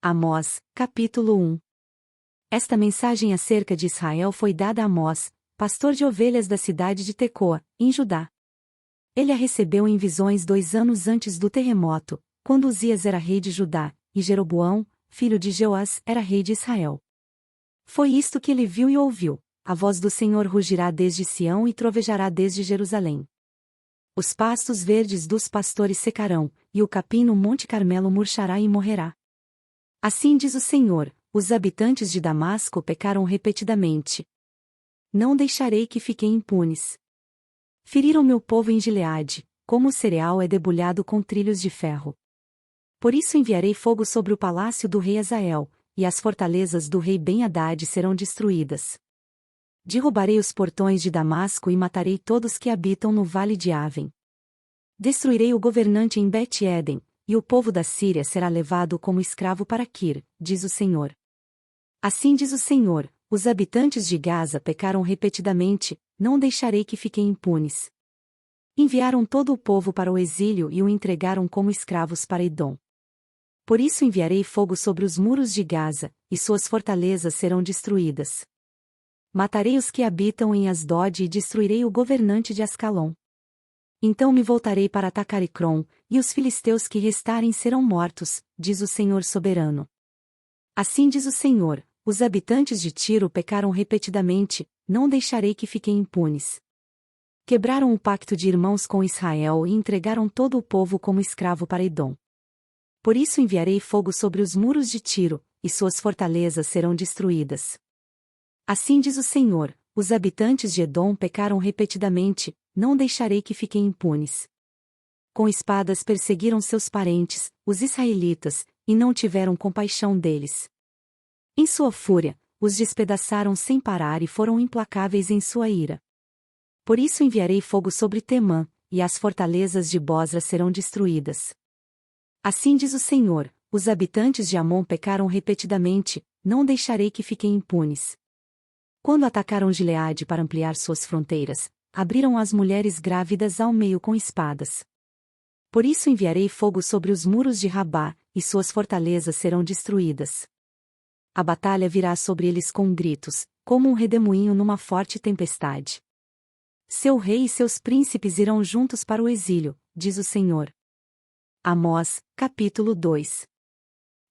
Amós, capítulo 1. Esta mensagem acerca de Israel foi dada a Amós, pastor de ovelhas da cidade de Tecoa, em Judá. Ele a recebeu em visões 2 anos antes do terremoto, quando Uzias era rei de Judá, e Jeroboão, filho de Joás, era rei de Israel. Foi isto que ele viu e ouviu: a voz do Senhor rugirá desde Sião e trovejará desde Jerusalém. Os pastos verdes dos pastores secarão, e o capim no Monte Carmelo murchará e morrerá. Assim diz o Senhor: os habitantes de Damasco pecaram repetidamente. Não deixarei que fiquem impunes. Feriram meu povo em Gileade, como o cereal é debulhado com trilhos de ferro. Por isso enviarei fogo sobre o palácio do rei Hazael, e as fortalezas do rei Ben-Hadad serão destruídas. Derrubarei os portões de Damasco e matarei todos que habitam no vale de Aven. Destruirei o governante em Bet-Eden, e o povo da Síria será levado como escravo para Kir, diz o Senhor. Assim diz o Senhor: os habitantes de Gaza pecaram repetidamente, não deixarei que fiquem impunes. Enviaram todo o povo para o exílio e o entregaram como escravos para Edom. Por isso enviarei fogo sobre os muros de Gaza, e suas fortalezas serão destruídas. Matarei os que habitam em Asdod e destruirei o governante de Ascalon. Então me voltarei para atacar Ecrom, e os filisteus que restarem serão mortos, diz o Senhor soberano. Assim diz o Senhor: os habitantes de Tiro pecaram repetidamente, não deixarei que fiquem impunes. Quebraram o pacto de irmãos com Israel e entregaram todo o povo como escravo para Edom. Por isso enviarei fogo sobre os muros de Tiro, e suas fortalezas serão destruídas. Assim diz o Senhor: os habitantes de Edom pecaram repetidamente, não deixarei que fiquem impunes. Com espadas perseguiram seus parentes, os israelitas, e não tiveram compaixão deles. Em sua fúria, os despedaçaram sem parar e foram implacáveis em sua ira. Por isso enviarei fogo sobre Temã, e as fortalezas de Bosra serão destruídas. Assim diz o Senhor: os habitantes de Amon pecaram repetidamente, não deixarei que fiquem impunes. Quando atacaram Gileade para ampliar suas fronteiras, abriram as mulheres grávidas ao meio com espadas. Por isso enviarei fogo sobre os muros de Rabá, e suas fortalezas serão destruídas. A batalha virá sobre eles com gritos, como um redemoinho numa forte tempestade. Seu rei e seus príncipes irão juntos para o exílio, diz o Senhor. Amós, capítulo 2.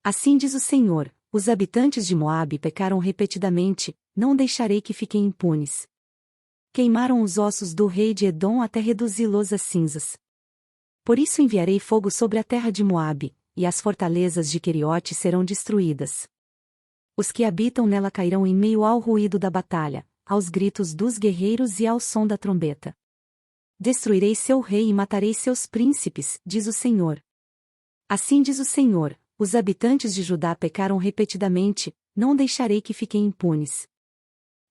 Assim diz o Senhor: os habitantes de Moabe pecaram repetidamente, não deixarei que fiquem impunes. Queimaram os ossos do rei de Edom até reduzi-los a cinzas. Por isso enviarei fogo sobre a terra de Moabe, e as fortalezas de Queriote serão destruídas. Os que habitam nela cairão em meio ao ruído da batalha, aos gritos dos guerreiros e ao som da trombeta. Destruirei seu rei e matarei seus príncipes, diz o Senhor. Assim diz o Senhor: os habitantes de Judá pecaram repetidamente, não deixarei que fiquem impunes.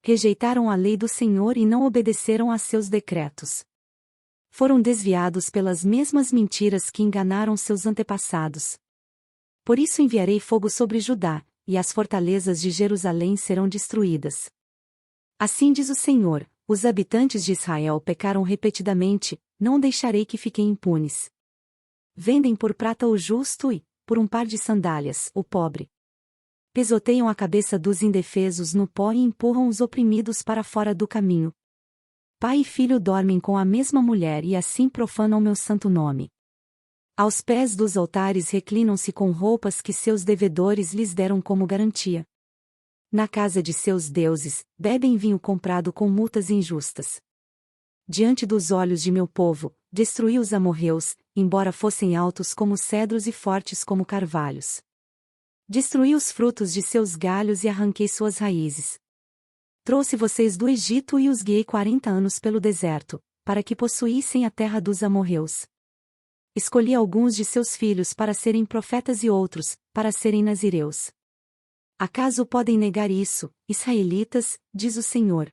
Rejeitaram a lei do Senhor e não obedeceram a seus decretos. Foram desviados pelas mesmas mentiras que enganaram seus antepassados. Por isso enviarei fogo sobre Judá, e as fortalezas de Jerusalém serão destruídas. Assim diz o Senhor: os habitantes de Israel pecaram repetidamente, não deixarei que fiquem impunes. Vendem por prata o justo e, por um par de sandálias, o pobre. Pesoteiam a cabeça dos indefesos no pó e empurram os oprimidos para fora do caminho. Pai e filho dormem com a mesma mulher e assim profanam meu santo nome. Aos pés dos altares reclinam-se com roupas que seus devedores lhes deram como garantia. Na casa de seus deuses, bebem vinho comprado com multas injustas. Diante dos olhos de meu povo, destruí os amorreus, embora fossem altos como cedros e fortes como carvalhos. Destruí os frutos de seus galhos e arranquei suas raízes. Trouxe vocês do Egito e os guiei 40 anos pelo deserto, para que possuíssem a terra dos amorreus. Escolhi alguns de seus filhos para serem profetas e outros, para serem nazireus. Acaso podem negar isso, israelitas, diz o Senhor?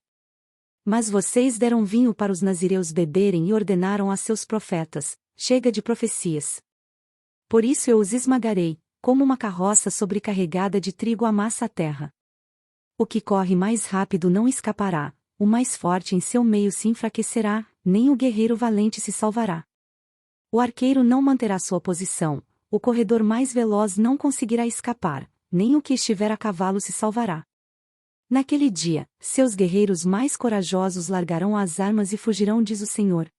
Mas vocês deram vinho para os nazireus beberem e ordenaram a seus profetas: chega de profecias. Por isso eu os esmagarei, como uma carroça sobrecarregada de trigo amassa a terra. O que corre mais rápido não escapará, o mais forte em seu meio se enfraquecerá, nem o guerreiro valente se salvará. O arqueiro não manterá sua posição, o corredor mais veloz não conseguirá escapar, nem o que estiver a cavalo se salvará. Naquele dia, seus guerreiros mais corajosos largarão as armas e fugirão, diz o Senhor,